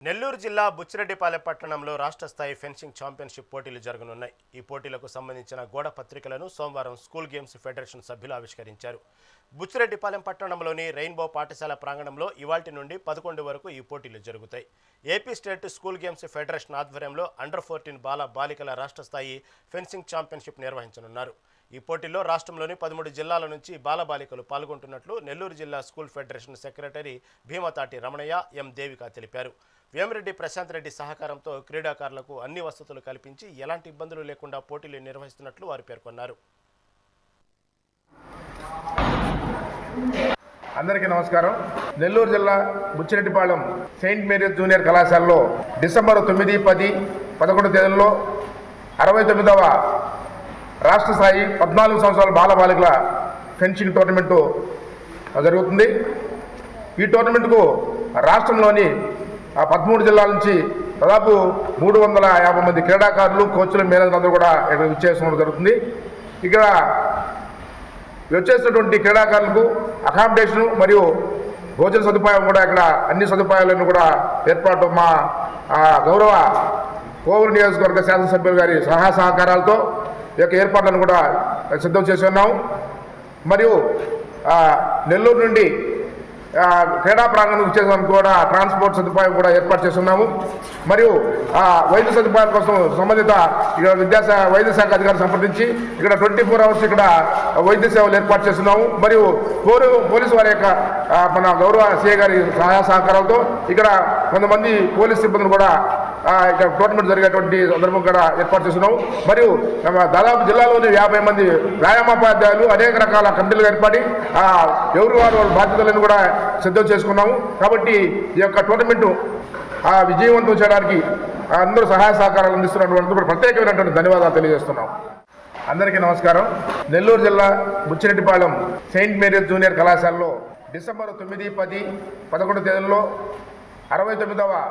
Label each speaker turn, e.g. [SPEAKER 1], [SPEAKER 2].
[SPEAKER 1] నెల్లూరు జిల్లా బుచ్చిరెడ్డిపాలెం పట్టణంలో రాష్ట్ర స్థాయి ఫెన్సింగ్ ఛాంపియన్షిప్ పోటీలు జరగనున్నాయి. ఈ పోటీలకు సంబంధించిన గోడ పత్రికలను సోమవారం స్కూల్ గేమ్స్ ఫెడరేషన్ సభ్యులు ఆవిష్కరించారు. బుచ్చిరెడ్డిపాలెం పట్టణంలోని రెయిన్బో పాఠశాల ప్రాంగణంలో ఇవాల్టి నుండి 11 వరకు ఈ పోటీలు జరుగుతాయి. AP state school games federation ఆధ్వర్యంలో అండర్ 14 బాలికల రాష్ట్ర స్థాయి ఫెన్సింగ్ ఛాంపియన్షిప్ నిర్వహించనున్నారు. ఈ పోటీల్లో రాష్ట్రంలోని 13 జిల్లాల నుంచి బాలబాలికలు పాల్గొంటున్నట్లు నెల్లూరు జిల్లా school federation secretary Bheemathati Ramanaiah M Devika తెలిపారు. వేమిరెడ్డి ప్రశాంత్ రెడ్డి సహకారంతో క్రీడాకారులకు అన్ని వసతులు కల్పించి ఎలాంటి ఇబ్బందులు లేకుండా పోటీలు నిర్వహిస్తున్నట్లు వారు పేర్కొన్నారు.
[SPEAKER 2] అందరికీ నమస్కారం. నెల్లూరు జిల్లా బుచ్చిరెడ్డిపాలెం సెయింట్ మేరీస్ జూనియర్ కళాశాలలో డిసెంబర్ 9, 10, 11 తేదీల్లో 69వ రాష్ట్ర స్థాయి 14 సంవత్సరాల బాలబాలికల ఫెన్సింగ్ టోర్నమెంటు జరుగుతుంది. ఈ టోర్నమెంటుకు రాష్ట్రంలోని 13 జిల్లాల నుంచి దాదాపు 350 మంది క్రీడాకారులు, కోచ్లు, మేనేజర్లందరూ కూడా ఇక్కడ విచ్చేసుకోవడం జరుగుతుంది. ఇక్కడ వచ్చేసినటువంటి క్రీడాకారులకు అకామిడేషను మరియు భోజన సదుపాయం కూడా ఇక్కడ అన్ని సదుపాయాలను కూడా ఏర్పాటు మా గౌరవ కోవూరు నియోజకవర్గ శాసనసభ్యులు గారి సహాయ సహకారాలతో ఈ యొక్క ఏర్పాట్లను కూడా సిద్ధం చేసి ఉన్నాము. మరియు నెల్లూరు నుండి క్రీడా ప్రాంగణం ఇచ్చేదానికి కూడా ట్రాన్స్పోర్ట్ సదుపాయం కూడా ఏర్పాటు చేస్తున్నాము. మరియు వైద్య సదుపాయాల కోసం సంబంధిత ఇక్కడ వైద్య శాఖ అధికారులు సంప్రదించి ఇక్కడ 24 అవర్స్ ఇక్కడ వైద్య సేవలు ఏర్పాటు చేస్తున్నాము. మరియు పోలీసు వారి యొక్క మన గౌరవ సిఐ గారి సహాయ సహకారాలతో ఇక్కడ కొంతమంది పోలీస్ సిబ్బందులు కూడా ఇక్కడ టోర్నమెంట్ జరిగేటువంటి సందర్భం కూడా ఏర్పాటు చేస్తున్నాము. మరియు దాదాపు జిల్లాలోని 50 మంది వ్యాయామోపాధ్యాయులు అనేక రకాల కమిటీలు ఏర్పడి ఎవరు వారి బాధ్యతలను కూడా సిద్ధం చేసుకున్నాము. కాబట్టి ఈ యొక్క టోర్నమెంటు విజయవంతం చేయడానికి అందరూ సహాయ సహకారాలు అందిస్తున్నటువంటి కూడా ప్రత్యేకమైనటువంటి ధన్యవాదాలు తెలియజేస్తున్నాం. అందరికీ నమస్కారం. నెల్లూరు జిల్లా బుచ్చిరెడ్డిపాలెం సెయింట్ మేరీస్ జూనియర్ కళాశాలలో డిసెంబర్ 9, 10, 11 తేదీల్లో 69వ